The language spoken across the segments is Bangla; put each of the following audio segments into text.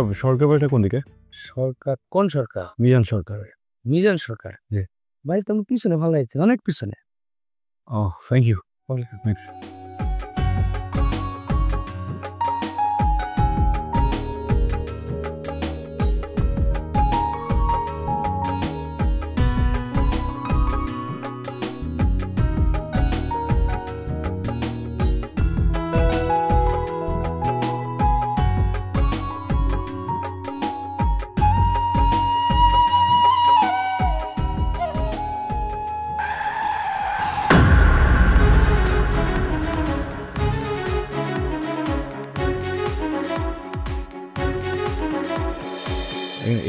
ভাইয়া সরকার বাড়িটা কোন দিকে? সরকার কোন সরকার? মিজান সরকার। মিজান সরকার। জি। ভাই তুমি পিছনে ভালো আছে, অনেক পিছনে। ও থ্যাংক ইউ।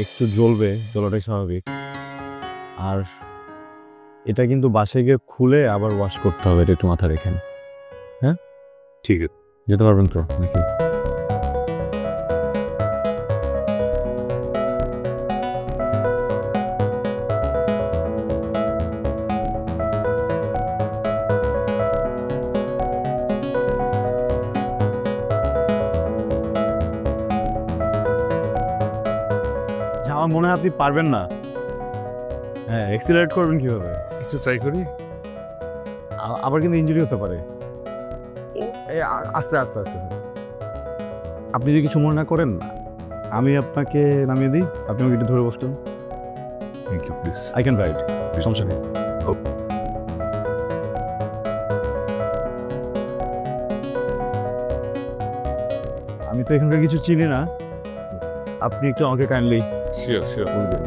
একটু জ্বলবে, জ্বলাটাই স্বাভাবিক। আর এটা কিন্তু বাসায় গিয়ে খুলে আবার ওয়াশ করতে হবে, এটা একটু মাথায় রেখেন। হ্যাঁ ঠিক আছে, যেতে পারবেন তো নাকি? আমার মনে হয় আপনি পারবেন না। হ্যাঁ, এক্সিলারেট করবেন কিভাবে? একটু ট্রাই করি। আবার কিন্তু ইনজুরি হতে পারে। আস্তে আস্তে আস্তে। আপনি যদি কিছু মনে না করেন, আমি আপনাকে নামিয়ে দিই, আপনি আমাকে একটু ধরে বসতেন। Thank you please. I can ride, সমস্যা নেই। আমি তো এখানকার কিছু চিনি না, আপনি একটু আমাকে কাইন্ডলি শিওর শিওর। বলবেন।